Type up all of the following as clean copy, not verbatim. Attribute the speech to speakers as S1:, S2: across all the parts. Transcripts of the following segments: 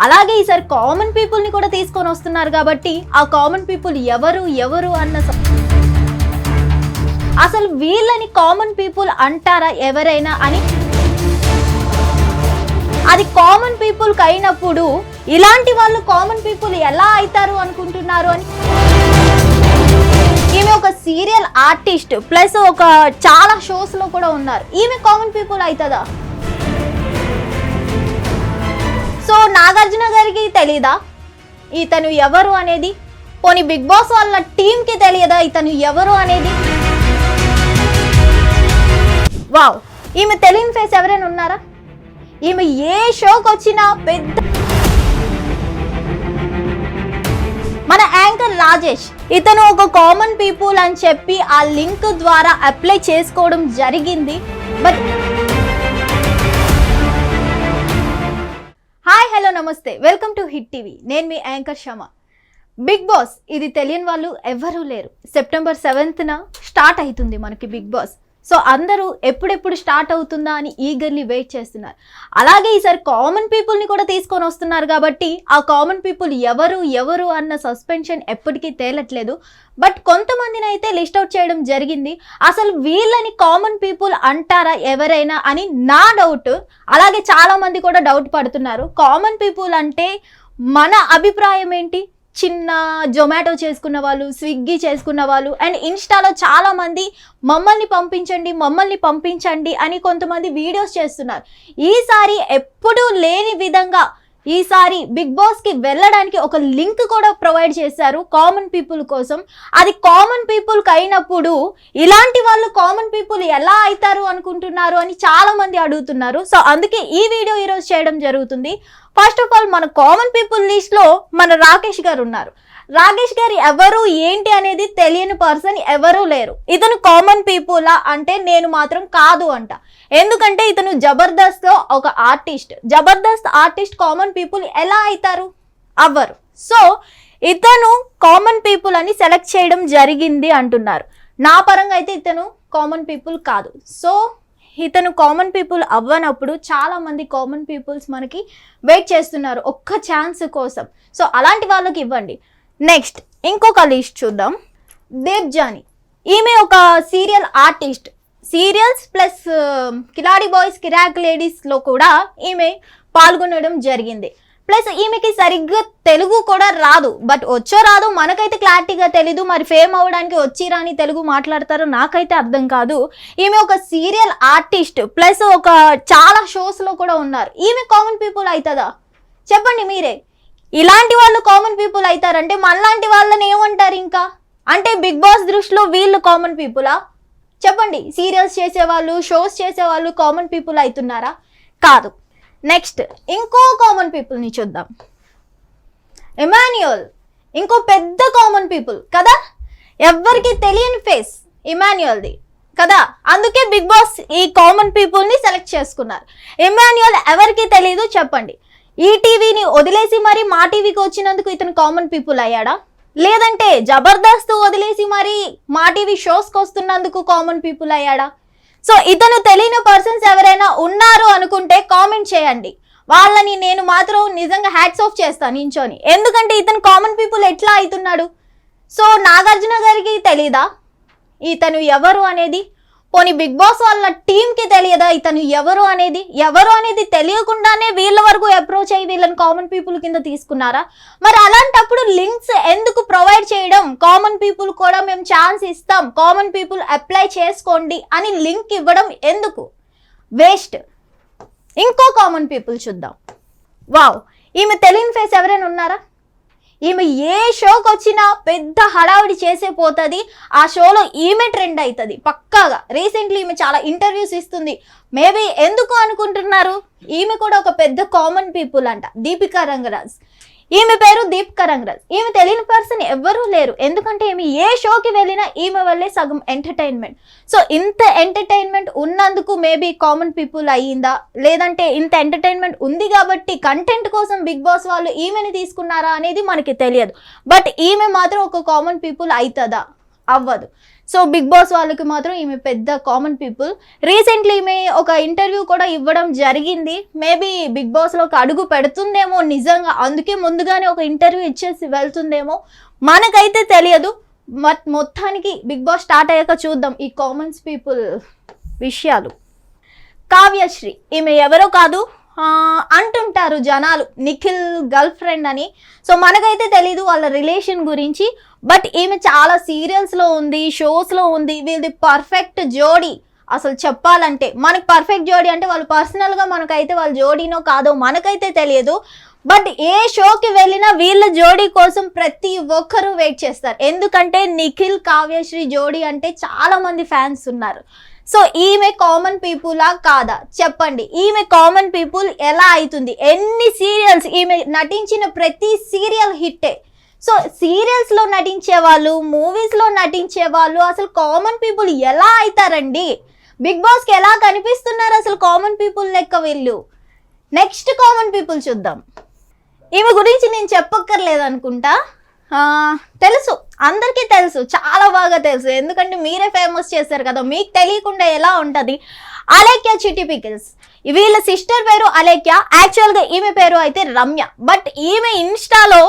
S1: అలాగే ఈసారి common people ని కూడా తీసుకొని వస్తున్నారు కాబట్టి ఆ కామన్ పీపుల్ ఎవరు అన్న అసలు వీళ్ళని కామన్ పీపుల్ అంటారా ఎవరైనా అని, అది కామన్ పీపుల్ కి అయినప్పుడు ఇలాంటి వాళ్ళు కామన్ పీపుల్ ఎలా అవుతారు అనుకుంటున్నారు అని. ఈమె ఒక సీరియల్ ఆర్టిస్ట్ ప్లస్ ఒక చాలా షోస్ లో కూడా ఉన్నారు. ఈమె కామన్ పీపుల్ అవుతుందా? సో నాగార్జున గారికి తెలీదా ఇతను ఎవరు అనేది? పోనీ బిగ్ బాస్ వాళ్ళ టీమ్ కి తెలియదా ఇతను ఎవరు అనేది? వావ్, ఈమె తెలియని ఫేస్ ఎవరైనా ఉన్నారా? ఈమె ఏ షోకి వచ్చినా పెద్ద మన యాంకర్ రాజేష్, ఇతను ఒక కామన్ పీపుల్ అని చెప్పి ఆ లింక్ ద్వారా అప్లై చేసుకోవడం జరిగింది. బట్ హాయ్ హలో నమస్తే, వెల్కమ్ టు హిట్ టీవీ. నేను మీ యాంకర్ శమ. బిగ్ బాస్ ఇది తెలియని వాళ్ళు ఎవరూ లేరు. సెప్టెంబర్ 7న స్టార్ట్ అవుతుంది మనకి బిగ్ బాస్. సో అందరూ ఎప్పుడెప్పుడు స్టార్ట్ అవుతుందా అని ఈగర్లీ వెయిట్ చేస్తున్నారు. అలాగే ఈసారి కామన్ పీపుల్ని కూడా తీసుకొని వస్తున్నారు కాబట్టి ఆ కామన్ పీపుల్ ఎవరు అన్న సస్పెన్షన్ ఎప్పటికీ తేలట్లేదు. బట్ కొంతమందిని అయితే లిస్ట్ అవుట్ చేయడం జరిగింది. అసలు వీళ్ళని కామన్ పీపుల్ అంటారా ఎవరైనా అని నా డౌట్. అలాగే చాలా మంది కూడా డౌట్ పడుతున్నారు. కామన్ పీపుల్ అంటే మన అభిప్రాయం ఏంటి? చిన్న జొమాటో చేసుకున్న వాళ్ళు, స్విగ్గీ చేసుకున్న వాళ్ళు, అండ్ ఇన్స్టాలో చాలా మంది మమ్మల్ని పంపించండి అని కొంతమంది వీడియోస్ చేస్తున్నారు. ఈసారి ఎప్పుడూ లేని విధంగా ఈసారి బిగ్ బాస్ కి వెళ్ళడానికి ఒక లింక్ కూడా ప్రొవైడ్ చేశారు కామన్ పీపుల్ కోసం. అది కామన్ పీపుల్ కి అయినప్పుడు ఇలాంటి వాళ్ళు కామన్ పీపుల్ ఎలా అవుతారు అనుకుంటున్నారు అని చాలా మంది అడుగుతున్నారు. సో అందుకే ఈ వీడియో ఈరోజు చేయడం జరుగుతుంది. ఫస్ట్ ఆఫ్ ఆల్ మన కామన్ పీపుల్ లిస్ట్ లో మన రాకేష్ గారు ఉన్నారు. రాకేష్ గారు ఎవరు ఏంటి అనేది తెలియని పర్సన్ ఎవరూ లేరు. ఇతను కామన్ పీపులా అంటే నేను మాత్రం కాదు అంట. ఎందుకంటే ఇతను జబర్దస్త్ లో ఒక artist. Jabardasth artist common people ఎలా అవుతారు? అవ్వరు. సో ఇతను కామన్ పీపుల్ అని సెలెక్ట్ చేయడం జరిగింది అంటున్నారు. నా పరంగా అయితే ఇతను కామన్ పీపుల్ కాదు. సో ఇతను కామన్ పీపుల్ అవ్వనప్పుడు చాలా మంది కామన్ పీపుల్స్ మనకి వెయిట్ చేస్తున్నారు ఒక్క ఛాన్స్ కోసం. సో అలాంటి వాళ్ళకి ఇవ్వండి. నెక్స్ట్ ఇంకొక లిస్ట్ చూద్దాం. దేవ్జాని, ఈమె ఒక serial artist. Serials plus Khiladi boys, Kiraak ladies లో కూడా ఈమె పాల్గొనడం జరిగింది. ప్లస్ ఈమెకి సరిగ్గా తెలుగు కూడా రాదు. బట్ వచ్చో రాదు మనకైతే క్లారిటీగా తెలీదు. మరి ఫేమ్ అవ్వడానికి వచ్చి రాని తెలుగు మాట్లాడతారో నాకైతే అర్థం కాదు. ఈమె ఒక సీరియల్ ఆర్టిస్ట్ ప్లస్ ఒక చాలా షోస్ లో కూడా ఉన్నారు. ఈమె కామన్ పీపుల్ అవుతుందా? చెప్పండి మీరే. ఇలాంటి వాళ్ళు కామన్ పీపుల్ అవుతారంటే మనలాంటి వాళ్ళని ఏమంటారు ఇంకా? అంటే బిగ్ బాస్ దృష్టిలో వీళ్ళు కామన్ పీపులా? చెప్పండి. సీరియల్స్ చేసేవాళ్ళు, షోస్ చేసేవాళ్ళు కామన్ పీపుల్ అవుతున్నారా? కాదు. నెక్స్ట్ ఇంకో కామన్ పీపుల్ని చూద్దాం. ఇమాన్యుయల్, ఇంకో పెద్ద కామన్ పీపుల్ కదా. ఎవ్వరికి తెలియని ఫేస్ ఇమాన్యుయల్ది కదా. అందుకే బిగ్ బాస్ ఈ కామన్ పీపుల్ని సెలెక్ట్ చేసుకున్నారు. ఇమాన్యుయల్ ఎవరికి తెలియదు చెప్పండి. ఈ టీవీని వదిలేసి మరి మా టీవీకి వచ్చినందుకు ఇతను కామన్ పీపుల్ అయ్యాడా? లేదంటే జబర్దస్త్ వదిలేసి మరి మా టీవీ షోస్కి వస్తున్నందుకు కామన్ పీపుల్ అయ్యాడా? సో ఇతను తెలియని పర్సన్స్ ఎవరైనా ఉన్నారు అనుకుంటే కామెంట్ చేయండి. వాళ్ళని నేను మాత్రం నిజంగా హ్యాట్స్ ఆఫ్ చేస్తాను నించోని. ఎందుకంటే ఇతను కామన్ పీపుల్ ఎట్లా అవుతున్నాడు? సో నాగార్జున గారికి తెలీదా ఇతను ఎవరు అనేది? పోనీ బిగ్ బాస్ వాళ్ళ టీమ్ కి తెలియదా ఇతను ఎవరు అనేది తెలియకుండానే వీళ్ళ వరకు అప్రోచ్ అయ్యి వీళ్ళని కామన్ పీపుల్ కింద తీసుకున్నారా? మరి అలాంటప్పుడు లింక్స్ ఎందుకు ప్రొవైడ్ చేయడం? కామన్ పీపుల్ కూడా మేము ఛాన్స్ ఇస్తాం, కామన్ పీపుల్ అప్లై చేసుకోండి అని లింక్ ఇవ్వడం ఎందుకు? వేస్ట్. ఇంకో కామన్ పీపుల్ చూద్దాం. వావ్, ఈమె తెలియని ఫేస్ ఎవరైనా ఉన్నారా? ఈమె ఏ షోకి వచ్చినా పెద్ద హడావిడి చేసే పోతుంది. ఆ షోలో ఈమె ట్రెండ్ అవుతుంది పక్కాగా. రీసెంట్లీ ఈమె చాలా ఇంటర్వ్యూస్ ఇస్తుంది. మేబీ ఎందుకు అనుకుంటున్నారు? ఈమె కూడా ఒక పెద్ద కామన్ పీపుల్ అంట. దీపికా రంగరాజ్, ఈమె పేరు దీపికా రంగరాజ్. ఈమె తెలియని పర్సన్ ఎవరూ లేరు. ఎందుకంటే ఈమె ఏ షోకి వెళ్ళినా ఈమె వల్లే సగం ఎంటర్టైన్మెంట్. సో ఇంత ఎంటర్టైన్మెంట్ ఉన్నందుకు మేబీ కామన్ పీపుల్ అయ్యిందా? లేదంటే ఇంత ఎంటర్టైన్మెంట్ ఉంది కాబట్టి కంటెంట్ కోసం బిగ్ బాస్ వాళ్ళు ఈమెని తీసుకున్నారా అనేది మనకి తెలియదు. బట్ ఈమె మాత్రం ఒక కామన్ పీపుల్ అవుతుందా? అవ్వదు. సో బిగ్ బాస్ వాళ్ళకి మాత్రం ఈమె పెద్ద కామన్ పీపుల్. రీసెంట్లీ ఈమె ఒక ఇంటర్వ్యూ కూడా ఇవ్వడం జరిగింది. మేబీ బిగ్ బాస్లోకి అడుగు పెడుతుందేమో నిజంగా, అందుకే ముందుగానే ఒక ఇంటర్వ్యూ ఇచ్చేసి వెళ్తుందేమో, మనకైతే తెలియదు. మొత్తానికి బిగ్ బాస్ స్టార్ట్ అయ్యాక చూద్దాం ఈ కామన్స్ పీపుల్ విషయాలు. కావ్యశ్రీ ఈమె ఎవరో కాదు అంటుంటారు జనాలు, నిఖిల్ గర్ల్ ఫ్రెండ్ అని. సో మనకైతే తెలీదు వాళ్ళ రిలేషన్ గురించి. బట్ ఈమె చాలా సీరియల్స్లో ఉంది, షోస్లో ఉంది. వీళ్ళది పర్ఫెక్ట్ జోడీ. అసలు చెప్పాలంటే మనకి పర్ఫెక్ట్ జోడీ అంటే వాళ్ళు పర్సనల్గా మనకైతే వాళ్ళ జోడీనో కాదో మనకైతే తెలియదు. బట్ ఏ షోకి వెళ్ళినా వీళ్ళ జోడీ కోసం ప్రతి ఒక్కరూ వెయిట్ చేస్తారు. ఎందుకంటే నిఖిల్ కావ్యశ్రీ జోడీ అంటే చాలా మంది ఫ్యాన్స్ ఉన్నారు. సో ఈమె కామన్ పీపులా కాదా చెప్పండి. ఈమె కామన్ పీపుల్ ఎలా అవుతుంది? ఎన్ని సీరియల్స్, ఈమె నటించిన ప్రతి సీరియల్ హిట్టే. సో సీరియల్స్లో నటించే వాళ్ళు, మూవీస్లో నటించే వాళ్ళు అసలు కామన్ పీపుల్ ఎలా అవుతారండి? బిగ్ బాస్కి ఎలా కనిపిస్తున్నారు అసలు కామన్ పీపుల్ లెక్క వీళ్ళు? నెక్స్ట్ కామన్ పీపుల్ చూద్దాం. ఈమె గురించి నేను చెప్పక్కర్లేదు అనుకుంటా, తెలుసు, అందరికీ తెలుసు, చాలా బాగా తెలుసు. ఎందుకంటే మీరే ఫేమస్ చేశారు కదా, మీకు తెలియకుండా ఎలా ఉంటుంది? అలేఖ్య చిట్టి పికిల్స్. వీళ్ళ సిస్టర్ పేరు అలేఖ్య, యాక్చువల్గా ఈమె పేరు అయితే రమ్య. బట్ ఈమె ఇన్స్టాలో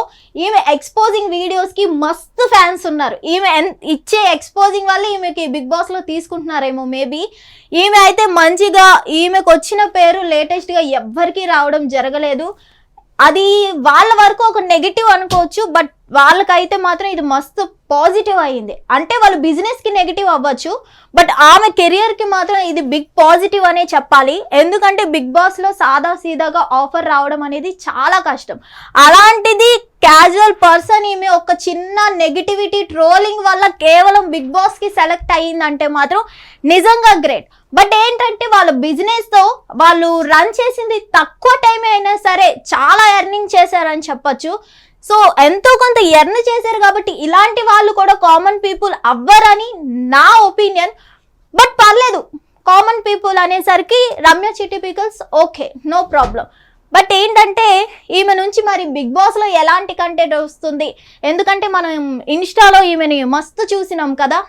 S1: ఈమె ఎక్స్పోజింగ్ వీడియోస్కి మస్తు ఫ్యాన్స్ ఉన్నారు. ఈమె ఇచ్చే ఎక్స్పోజింగ్ వల్ల ఈమెకి బిగ్ బాస్లో తీసుకుంటున్నారేమో మేబీ. ఈమె అయితే మంచిగా, ఈమెకు వచ్చిన పేరు లేటెస్ట్గా ఎవ్వరికీ రావడం జరగలేదు. అది వాళ్ళ వరకు ఒక నెగిటివ్ అనుకోవచ్చు, బట్ వాళ్ళకైతే మాత్రం ఇది మస్తు పాజిటివ్ అయ్యింది. అంటే వాళ్ళ బిజినెస్కి నెగిటివ్ అవ్వచ్చు, బట్ ఆమె కెరియర్కి మాత్రం ఇది బిగ్ పాజిటివ్ అనే చెప్పాలి. ఎందుకంటే బిగ్ బాస్లో సాదా సీదాగా ఆఫర్ రావడం అనేది చాలా కష్టం. అలాంటిది క్యాజువల్ పర్సన్ ఈమె ఒక చిన్న నెగిటివిటీ ట్రోలింగ్ వల్ల కేవలం బిగ్ బాస్కి సెలెక్ట్ అయ్యిందంటే మాత్రం నిజంగా గ్రేట్. బట్ ఏంటంటే వాళ్ళ బిజినెస్తో వాళ్ళు రన్ చేసింది తక్కువ టైం అయినా సరే చాలా ఎర్నింగ్ చేశారని చెప్పచ్చు. సో ఎంతో కొంత ఎర్న్ చేశారు కాబట్టి ఇలాంటి వాళ్ళు కూడా కామన్ పీపుల్ అవ్వరని నా ఒపీనియన్. బట్ పర్లేదు, కామన్ పీపుల్ అనేసరికి Ramya Chitti pickles okay, no problem. But ఏంటంటే ఈమె నుంచి మరి బిగ్ బాస్లో ఎలాంటి కంటెంట్ వస్తుంది? ఎందుకంటే మనం ఇన్స్టాలో ఈమెని మస్తు చూసినాం కదా,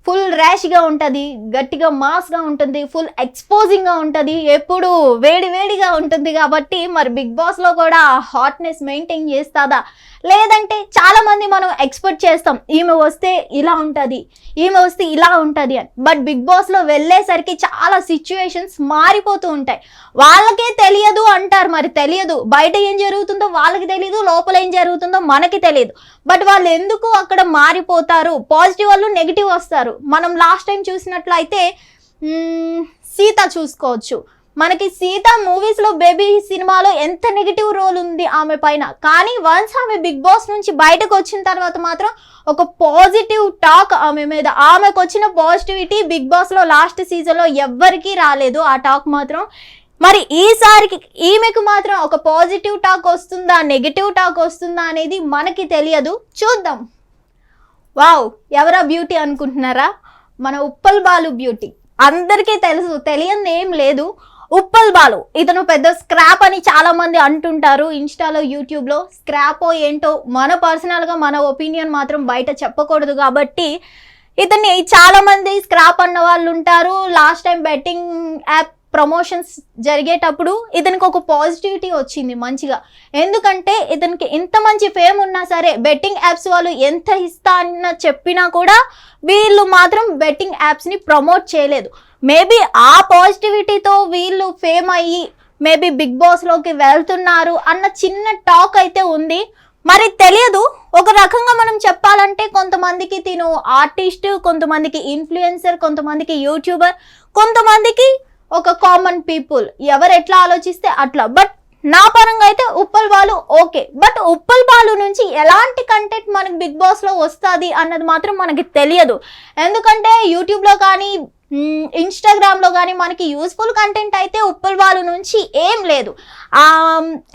S1: ఫుల్ ర్యాష్గా ఉంటుంది, గట్టిగా మాస్గా ఉంటుంది, ఫుల్ ఎక్స్పోజింగ్గా ఉంటుంది, ఎప్పుడు వేడిగా ఉంటుంది. కాబట్టి మరి బిగ్ బాస్లో కూడా హాట్నెస్ మెయింటైన్ చేస్తుందా? లేదంటే చాలామంది మనం ఎక్స్పెక్ట్ చేస్తాం ఈమె వస్తే ఇలా ఉంటుంది, ఈమె వస్తే ఇలా ఉంటుంది అని. బట్ బిగ్ బాస్లో వెళ్ళేసరికి చాలా సిచ్యువేషన్స్ మారిపోతూ ఉంటాయి. వాళ్ళకే తెలియదు అంటారు, మరి తెలియదు. బయట ఏం జరుగుతుందో వాళ్ళకి తెలియదు, లోపల ఏం జరుగుతుందో మనకి తెలియదు. బట్ వాళ్ళు ఎందుకు అక్కడ మారిపోతారు? పాజిటివ్ వాళ్ళు నెగిటివ్ వస్తారు. మనం లాస్ట్ టైం చూసినట్లయితే సీత చూసుకోవచ్చు. మనకి సీత మూవీస్లో, బేబీ సినిమాలో ఎంత నెగిటివ్ రోల్ ఉంది ఆమె పైన. కానీ వన్స్ ఆమె బిగ్ బాస్ నుంచి బయటకు వచ్చిన తర్వాత మాత్రం ఒక పాజిటివ్ టాక్ ఆమె మీద. ఆమెకు వచ్చిన పాజిటివిటీ బిగ్ బాస్లో లాస్ట్ సీజన్లో ఎవ్వరికీ రాలేదు ఆ టాక్ మాత్రం. మరి ఈసారికి ఈమెకు మాత్రం ఒక పాజిటివ్ టాక్ వస్తుందా, నెగిటివ్ టాక్ వస్తుందా అనేది మనకి తెలియదు, చూద్దాం. వావ్, ఎవరా బ్యూటీ అనుకుంటున్నారా? మన ఉప్పల్ బాలు బ్యూటీ. అందరికీ తెలుసు, తెలియని ఏం లేదు. ఉప్పల్ బాలు ఇతను పెద్ద స్క్రాప్ అని చాలా మంది అంటుంటారు ఇన్స్టాలో, యూట్యూబ్లో. స్క్రాపో ఏంటో మన పర్సనల్గా మన ఒపీనియన్ మాత్రం బయట చెప్పకూడదు కాబట్టి ఇతన్ని చాలా మంది స్క్రాప్ అన్న వాళ్ళు ఉంటారు. Last time betting app promotions జరిగేటప్పుడు ఇతనికి ఒక పాజిటివిటీ వచ్చింది మంచిగా. ఎందుకంటే ఇతనికి ఇంత మంచి ఫేమ్ ఉన్నా సరే బెట్టింగ్ యాప్స్ వాళ్ళు ఎంత ఇస్తా అన్న చెప్పినా కూడా వీళ్ళు మాత్రం బెట్టింగ్ యాప్స్ని ప్రమోట్ చేయలేదు. మేబీ ఆ పాజిటివిటీతో వీళ్ళు ఫేమ్ అయ్యి మేబీ బిగ్ బాస్లోకి వెళ్తున్నారు అన్న చిన్న టాక్ అయితే ఉంది. మరి తెలియదు. ఒక రకంగా మనం చెప్పాలంటే కొంతమందికి తిను ఆర్టిస్ట్, కొంతమందికి ఇన్ఫ్లుయెన్సర్, కొంతమందికి యూట్యూబర్, కొంతమందికి ఒక కామన్ పీపుల్. ఎవరు ఎట్లా ఆలోచిస్తే అట్లా. బట్ నా పరంగా అయితే ఉప్పల్ బాలు ఓకే. బట్ ఉప్పల్ బాలు నుంచి ఎలాంటి కంటెంట్ మనకి బిగ్ బాస్లో వస్తుంది అన్నది మాత్రం మనకి తెలియదు. ఎందుకంటే యూట్యూబ్లో కానీ ఇన్స్టాగ్రామ్లో కానీ మనకి యూస్ఫుల్ కంటెంట్ అయితే ఉప్పల్ బాలు నుంచి ఏం లేదు.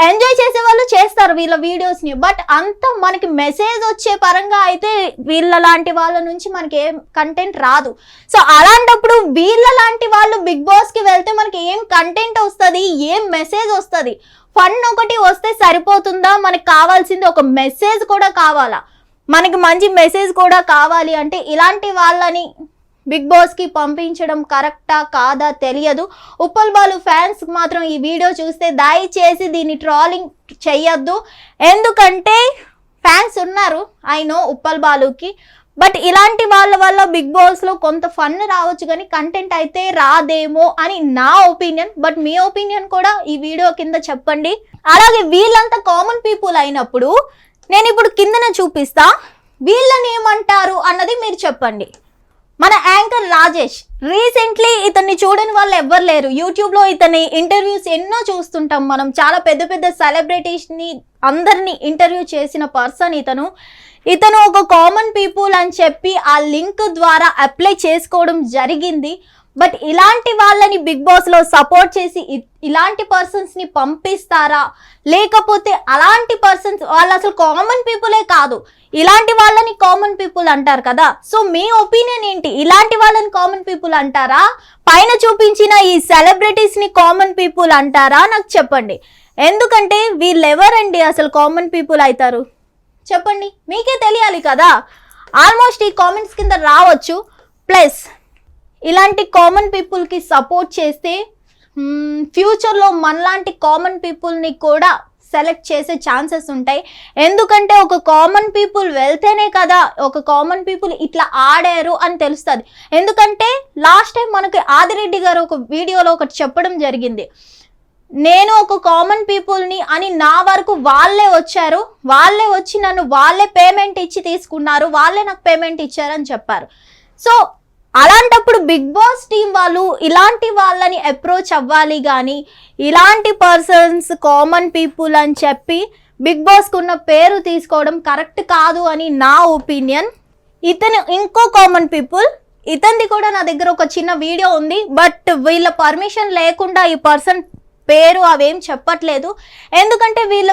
S1: ఎంజాయ్ చేసే వాళ్ళు చేస్తారు వీళ్ళ వీడియోస్ని. బట్ అంత మనకి మెసేజ్ వచ్చే పరంగా అయితే వీళ్ళ లాంటి వాళ్ళ నుంచి మనకి ఏం కంటెంట్ రాదు. సో అలాంటప్పుడు వీళ్ళ లాంటి వాళ్ళు బిగ్ బాస్కి వెళ్తే మనకి ఏం కంటెంట్ వస్తుంది, ఏం మెసేజ్ వస్తుంది? ఫన్ ఒకటి వస్తే సరిపోతుందా? మనకి కావాల్సింది ఒక మెసేజ్ కూడా కావాలా? మనకి మంచి మెసేజ్ కూడా కావాలి అంటే ఇలాంటి వాళ్ళని బిగ్ బాస్కి పంపించడం కరెక్టా కాదా తెలియదు. ఉప్పల్ బాలు ఫ్యాన్స్ మాత్రం ఈ వీడియో చూస్తే దయచేసి దీన్ని ట్రోలింగ్ చెయ్యొద్దు. ఎందుకంటే ఫ్యాన్స్ ఉన్నారు ఐ నో ఉప్పల్ బాలుకి, బట్ ఇలాంటి వాళ్ళ వల్ల బిగ్ బాస్లో కొంత ఫన్ రావచ్చు కానీ కంటెంట్ అయితే రాదేమో అని నా ఒపీనియన్. బట్ మీ ఒపీనియన్ కూడా ఈ వీడియో కింద చెప్పండి. అలాగే వీళ్ళంతా కామన్ పీపుల్ అయినప్పుడు నేను ఇప్పుడు కిందన చూపిస్తా, వీళ్ళని ఏమంటారు అన్నది మీరు చెప్పండి. మన యాంకర్ రాజేష్, రీసెంట్లీ ఇతన్ని చూడని వాళ్ళు ఎవ్వరు లేరు. యూట్యూబ్లో ఇతని ఇంటర్వ్యూస్ ఎన్నో చూస్తుంటాం మనం. చాలా పెద్ద పెద్ద సెలబ్రిటీస్ని అందరినీ ఇంటర్వ్యూ చేసిన పర్సన్ ఇతను ఒక కామన్ పీపుల్ అని చెప్పి ఆ లింక్ ద్వారా అప్లై చేసుకోవడం జరిగింది. బట్ ఇలాంటి వాళ్ళని బిగ్ బాస్లో సపోర్ట్ చేసి ఇలాంటి పర్సన్స్ని పంపిస్తారా, లేకపోతే అలాంటి పర్సన్స్ వాళ్ళు అసలు కామన్ పీపులే కాదు, ఇలాంటి వాళ్ళని కామన్ పీపుల్ అంటారు కదా. సో మీ ఒపీనియన్ ఏంటి? ఇలాంటి వాళ్ళని కామన్ పీపుల్ అంటారా, పైన చూపించిన ఈ సెలబ్రిటీస్ని కామన్ పీపుల్ అంటారా నాకు చెప్పండి. ఎందుకంటే వీళ్ళు ఎవరండి అసలు కామన్ పీపుల్ అవుతారు చెప్పండి, మీకే తెలియాలి కదా. ఆల్మోస్ట్ ఈ కామెంట్స్ కింద రావచ్చు. ప్లస్ ఇలాంటి కామన్ పీపుల్కి సపోర్ట్ చేస్తే ఫ్యూచర్లో మనలాంటి కామన్ పీపుల్ని కూడా సెలెక్ట్ చేసే ఛాన్సెస్ ఉంటాయి. ఎందుకంటే ఒక కామన్ పీపుల్ వెళ్తేనే కదా ఒక కామన్ పీపుల్ ఇట్లా ఆడారు అని తెలుస్తుంది. ఎందుకంటే లాస్ట్ టైం మనకి ఆదిరెడ్డి గారు ఒక వీడియోలో ఒకటి చెప్పడం జరిగింది, నేను ఒక కామన్ పీపుల్ని అని నా వరకు వాళ్ళే వచ్చి నన్ను వాళ్ళే పేమెంట్ ఇచ్చి తీసుకున్నారు, వాళ్ళే నాకు పేమెంట్ ఇచ్చారని చెప్పారు. సో అలాంటప్పుడు బిగ్ బాస్ టీం వాళ్ళు ఇలాంటి వాళ్ళని అప్రోచ్ అవ్వాలి కానీ ఇలాంటి పర్సన్స్ కామన్ పీపుల్ అని చెప్పి బిగ్ బాస్కు ఉన్న పేరు తీసుకోవడం కరెక్ట్ కాదు అని నా ఒపీనియన్. ఇతను ఇంకో కామన్ పీపుల్, ఇతనిది కూడా నా దగ్గర ఒక చిన్న వీడియో ఉంది. బట్ వీళ్ళ పర్మిషన్ లేకుండా ఈ పర్సన్ పేరు అవేం చెప్పట్లేదు. ఎందుకంటే వీళ్ళ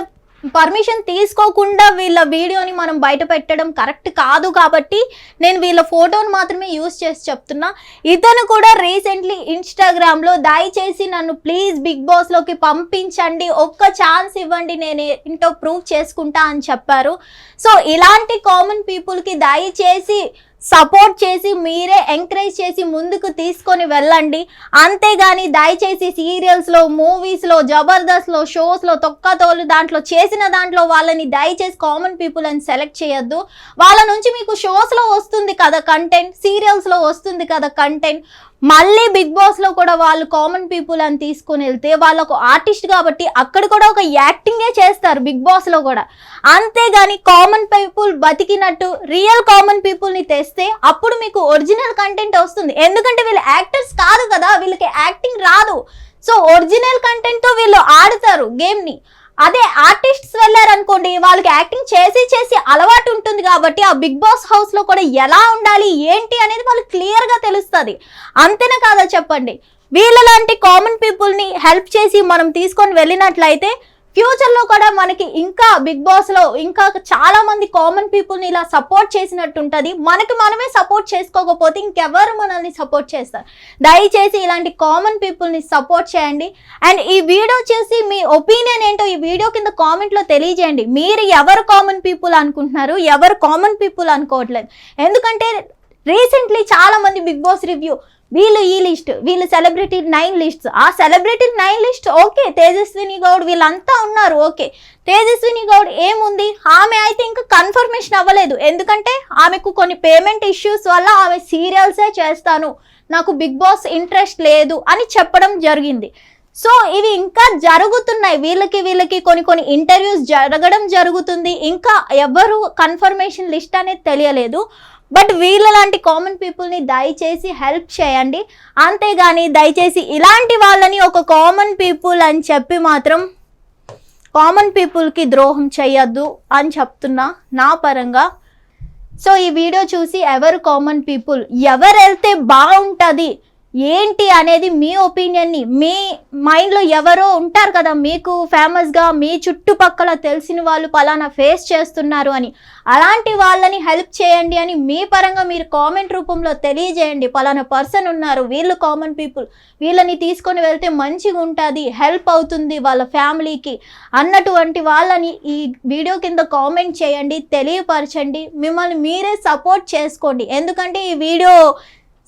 S1: పర్మిషన్ తీసుకోకుండా వీళ్ళ వీడియోని మనం బయట పెట్టడం కరెక్ట్ కాదు కాబట్టి నేను వీళ్ళ ఫోటోని మాత్రమే యూజ్ చేసి చెప్తున్నా. ఇతను కూడా రీసెంట్లీ ఇన్స్టాగ్రామ్లో దయచేసి నన్ను ప్లీజ్ బిగ్ బాస్లోకి పంపించండి, ఒక్క ఛాన్స్ ఇవ్వండి, నేను ఏంటో ప్రూవ్ చేసుకుంటా అని చెప్పారు. సో ఇలాంటి కామన్ పీపుల్కి దయచేసి సపోర్ట్ చేసి మీరే ఎంకరేజ్ చేసి ముందుకు తీసుకొని వెళ్ళండి. అంతేగాని దయచేసి సీరియల్స్లో, మూవీస్లో, జబర్దస్త్లో, షోస్లో తొక్కతోలు దాంట్లో చేసిన దాంట్లో వాళ్ళని దయచేసి కామన్ పీపుల్ అని సెలెక్ట్ చేయొద్దు. వాళ్ళ నుంచి మీకు షోస్లో వస్తుంది కదా కంటెంట్, సీరియల్స్లో వస్తుంది కదా కంటెంట్, మళ్ళీ బిగ్ బాస్లో కూడా వాళ్ళు కామన్ పీపుల్ అని తీసుకొని వెళ్తే వాళ్ళకు ఆర్టిస్ట్ కాబట్టి అక్కడ కూడా ఒక యాక్టింగే చేస్తారు బిగ్ బాస్లో కూడా. అంతేగాని కామన్ పీపుల్ బతికినట్టు రియల్ కామన్ పీపుల్ని తెస్తే అప్పుడు మీకు ఒరిజినల్ కంటెంట్ వస్తుంది. ఎందుకంటే వీళ్ళు యాక్టర్స్ కాదు కదా, వీళ్ళకి యాక్టింగ్ రాదు. సో ఒరిజినల్ కంటెంట్తో వీళ్ళు ఆడతారు గేమ్ని. అదే ఆర్టిస్ట్స్ వెళ్ళారనుకోండి, వాళ్ళకి యాక్టింగ్ చేసి అలవాటు ఉంటుంది కాబట్టి ఆ బిగ్ బాస్ హౌస్లో కూడా ఎలా ఉండాలి ఏంటి అనేది వాళ్ళకి క్లియర్గా తెలుస్తుంది. అంతేనా కాదా చెప్పండి. వీళ్ళలాంటి కామన్ పీపుల్ని హెల్ప్ చేసి మనం తీసుకొని వెళ్ళినట్లయితే ఫ్యూచర్లో కూడా మనకి ఇంకా బిగ్ బాస్లో ఇంకా చాలా మంది కామన్ పీపుల్ని ఇలా సపోర్ట్ చేసినట్టు ఉంటుంది. మనకి మనమే సపోర్ట్ చేసుకోకపోతే ఇంకెవరు మనల్ని సపోర్ట్ చేస్తారు. దయచేసి ఇలాంటి కామన్ పీపుల్ని సపోర్ట్ చేయండి. అండ్ ఈ వీడియో చూసి మీ ఒపీనియన్ ఏంటో ఈ వీడియో కింద కామెంట్లో తెలియజేయండి. మీరు ఎవరు కామన్ పీపుల్ అనుకుంటున్నారు, ఎవరు కామన్ పీపుల్ అనుకోవట్లేదు. ఎందుకంటే రీసెంట్లీ చాలా మంది బిగ్ బాస్ రివ్యూ వీళ్ళు ఈ లిస్ట్, వీళ్ళు సెలబ్రిటీ 9 లిస్ట్స్, ఆ celebrity 9 list okay, Tejaswini Goud వీళ్ళంతా ఉన్నారు ఓకే. తేజస్విని గౌడ్ ఏముంది, ఆమె అయితే ఇంకా కన్ఫర్మేషన్ అవ్వలేదు. ఎందుకంటే ఆమెకు కొన్ని పేమెంట్ ఇష్యూస్ వల్ల ఆమె సీరియల్సే చేస్తాను, నాకు బిగ్ బాస్ ఇంట్రెస్ట్ లేదు అని చెప్పడం జరిగింది. సో ఇవి ఇంకా జరుగుతున్నాయి, వీళ్ళకి కొన్ని ఇంటర్వ్యూస్ జరగడం జరుగుతుంది. ఇంకా ఎవరు కన్ఫర్మేషన్ లిస్ట్ అనేది తెలియలేదు. బట్ వీళ్ళలాంటి కామన్ పీపుల్ని దయచేసి హెల్ప్ చేయండి. అంతేగాని దయచేసి ఇలాంటి వాళ్ళని ఒక కామన్ పీపుల్ అని చెప్పి మాత్రం కామన్ పీపుల్కి ద్రోహం చేయొద్దు అని చెప్తున్నా నా పరంగా. సో ఈ వీడియో చూసి ఎవరు కామన్ పీపుల్, ఎవరు వెళ్తే బాగుంటుంది, ఏంటి అనేది మీ ఒపీనియన్ని, మీ మైండ్లో ఎవరో ఉంటారు కదా మీకు ఫేమస్గా, మీ చుట్టుపక్కల తెలిసిన వాళ్ళు పలానా ఫేస్ చేస్తున్నారు అని, అలాంటి వాళ్ళని హెల్ప్ చేయండి అని మీ పరంగా మీరు కామెంట్ రూపంలో తెలియజేయండి. పలానా పర్సన్ ఉన్నారు, వీళ్ళు కామన్ పీపుల్, వీళ్ళని తీసుకొని వెళ్తే మంచిగా ఉంటుంది, హెల్ప్ అవుతుంది వాళ్ళ ఫ్యామిలీకి అన్నటువంటి వాళ్ళని ఈ వీడియో కింద కామెంట్ చేయండి, తెలియపరచండి. మిమ్మల్ని మీరే సపోర్ట్ చేసుకోండి. ఎందుకంటే ఈ వీడియో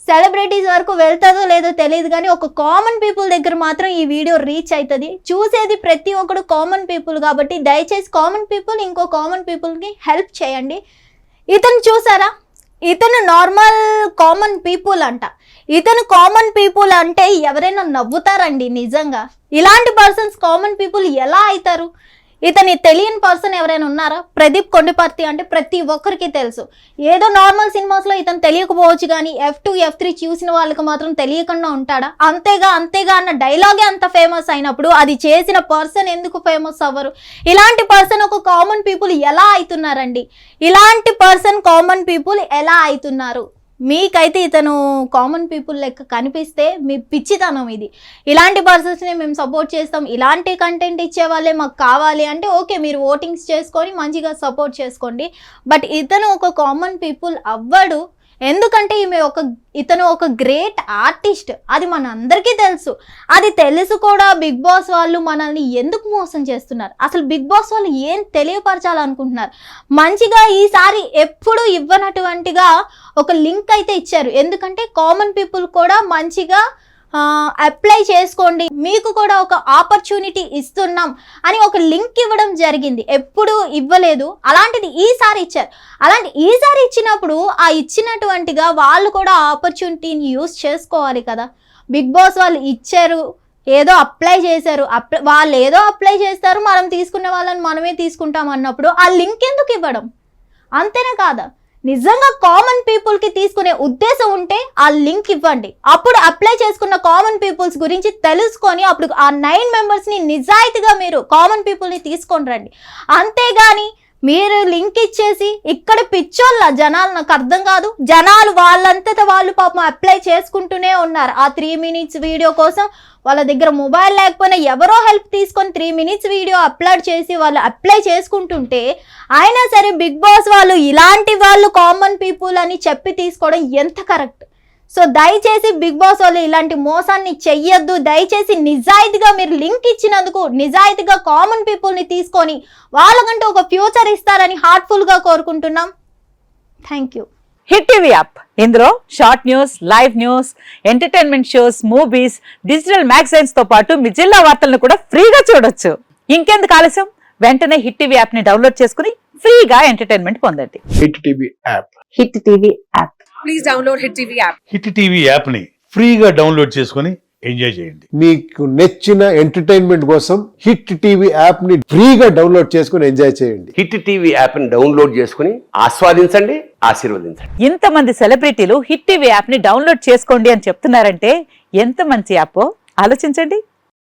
S1: సెలబ్రిటీస్ వరకు వెళ్తుందో లేదో తెలియదు, కానీ ఒక కామన్ పీపుల్ దగ్గర మాత్రం ఈ వీడియో రీచ్ అవుతుంది. చూసేది ప్రతి ఒక్కడు కామన్ పీపుల్ కాబట్టి దయచేసి కామన్ పీపుల్ ఇంకో కామన్ పీపుల్కి హెల్ప్ చేయండి. ఇతను చూసారా, ఇతను నార్మల్ కామన్ పీపుల్ అంట. ఇతను కామన్ పీపుల్ అంటే ఎవరైనా నవ్వుతారండి నిజంగా. ఇలాంటి పర్సన్స్ కామన్ పీపుల్ ఎలా అవుతారు? ఇతని తెలియని పర్సన్ ఎవరైనా ఉన్నారా? ప్రదీప్ కొండపర్తి అంటే ప్రతి ఒక్కరికి తెలుసు. ఏదో నార్మల్ సినిమాస్లో ఇతను తెలియకపోవచ్చు, కానీ F2 F3 చూసిన వాళ్ళకి మాత్రం తెలియకుండా ఉంటాడా? అంతేగా అన్న డైలాగే అంత ఫేమస్ అయినప్పుడు అది చేసిన పర్సన్ ఎందుకు ఫేమస్ అవ్వరు? ఇలాంటి పర్సన్ ఒక కామన్ పీపుల్ ఎలా అవుతున్నారండి? ఇలాంటి పర్సన్ కామన్ పీపుల్ ఎలా అవుతున్నారు? మీకైతే ఇతను కామన్ పీపుల్ లెక్క కనిపిస్తే మీ పిచ్చితనం ఇది. ఇలాంటి పర్సన్స్ని మేము సపోర్ట్ చేస్తాం, ఇలాంటి కంటెంట్ ఇచ్చే వాళ్ళే మాకు కావాలి అంటే ఓకే, మీరు ఓటింగ్స్ చేసుకొని మంచిగా సపోర్ట్ చేసుకోండి. బట్ ఇతను ఒక కామన్ పీపుల్ అవ్వడు. ఎందుకంటే ఇతను ఒక గ్రేట్ ఆర్టిస్ట్, అది మన అందరికీ తెలుసు. అది తెలుసు కూడా బిగ్ బాస్ వాళ్ళు మనల్ని ఎందుకు మోసం చేస్తున్నారు? అసలు బిగ్ బాస్ వాళ్ళు ఏం తెలియపరచాలనుకుంటున్నారు? మంచిగా ఈసారి ఎప్పుడు ఇవ్వనటువంటిగా ఒక లింక్ అయితే ఇచ్చారు. ఎందుకంటే కామన్ పీపుల్ కూడా మంచిగా అప్లై చేసుకోండి, మీకు కూడా ఒక ఆపర్చునిటీ ఇస్తున్నాం అని ఒక లింక్ ఇవ్వడం జరిగింది. ఎప్పుడు ఇవ్వలేదు, అలాంటిది ఈసారి ఇచ్చారు. అలాంటి ఈసారి ఇచ్చినప్పుడు ఆ ఇచ్చినటువంటిగా వాళ్ళు కూడా ఆపర్చునిటీని యూజ్ చేసుకోవాలి కదా. బిగ్ బాస్ వాళ్ళు ఇచ్చారు, ఏదో అప్లై చేశారు, వాళ్ళు ఏదో అప్లై చేస్తారు, మనం తీసుకునే వాళ్ళని మనమే తీసుకుంటాం అన్నప్పుడు ఆ లింక్ ఎందుకు ఇవ్వడం? అంతేనే కాదా? నిజంగా కామన్ పీపుల్కి తీసుకునే ఉద్దేశం ఉంటే ఆ లింక్ ఇవ్వండి. అప్పుడు అప్లై చేసుకున్న కామన్ పీపుల్స్ గురించి తెలుసుకొని అప్పుడు ఆ 9 మెంబర్స్ని నిజాయితీగా మీరు కామన్ పీపుల్ని తీసుకొని రండి. అంతేగాని మీరు లింక్ ఇచ్చేసి ఇక్కడ పిచ్చోళ్ళ జనాలు, నాకు అర్థం కాదు. జనాలు వాళ్ళంతటా వాళ్ళు పాపం అప్లై చేసుకుంటూనే ఉన్నారు. ఆ 3 minutes వీడియో కోసం వాళ్ళ దగ్గర మొబైల్ లేకపోయినా ఎవరో హెల్ప్ తీసుకొని 3 minutes వీడియో అప్లోడ్ చేసి వాళ్ళు అప్లై చేసుకుంటుంటే అయినా సరే బిగ్ బాస్ వాళ్ళు ఇలాంటి వాళ్ళు కామన్ పీపుల్ అని చెప్పి తీసుకోవడం ఎంత కరెక్ట్? సో దయచేసి బిగ్ బాస్ వాళ్ళు ఇలాంటి మోసాన్ని చెయ్యొద్దు. దయచేసి నిజాయితీగా మీరు లింక్ ఇచ్చినందుకు నిజాయితీగా కామన్ పీపుల్ని తీసుకొని వాళ్ళకంటే ఒక ఫ్యూచర్ ఇస్తారని హార్ట్ఫుల్గా కోరుకుంటున్నాం. Thank you.
S2: Hit TV app, ఇందులో short news, live news, entertainment shows, movies, digital magazines తో పాటు మీ జిల్లా వార్తలను కూడా ఫ్రీగా చూడొచ్చు. ఇంకెందుకు ఆలస్యం, వెంటనే హిట్ టీవీ యాప్ ని డౌన్లోడ్ చేసుకుని ఫ్రీగా ఎంటర్టైన్మెంట్ పొందండి.
S3: Hit TV app.
S2: Hit TV app.
S4: Please download hit TV app.
S5: Hit TV app ని ఫ్రీగా డౌన్లోడ్ చేసుకొని ఎంజాయ్ చేయండి.
S3: మీకు నచ్చిన ఎంటర్టైన్మెంట్ కోసం హిట్ టీవీ యాప్ ని ఫ్రీగా డౌన్లోడ్ చేసుకొని ఎంజాయ్ చేయండి.
S6: హిట్ టీవీ యాప్ ని డౌన్లోడ్ చేసుకుని ఆస్వాదించండి, ఆశీర్వదించండి.
S2: ఇంతమంది సెలబ్రిటీలు హిట్ టీవీ యాప్ ని డౌన్లోడ్ చేసుకోండి అని చెప్తున్నారంటే ఎంత మంచి యాప్ ఆలోచించండి.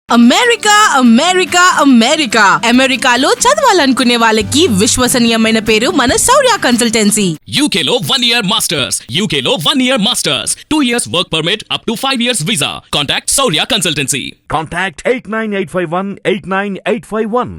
S4: అమెరికా అమెరికా అమెరికా అమెరికాలో చదవాలనుకునే వాళ్ళకి విశ్వసనీయమైన పేరు మన శౌర్య కన్సల్టెన్సీ.
S7: UK లో 1 year masters. UK లో 1 year masters. 2 years work permit up to 5 years visa. Contact Saurya Consultancy.
S8: Contact 89851 89851.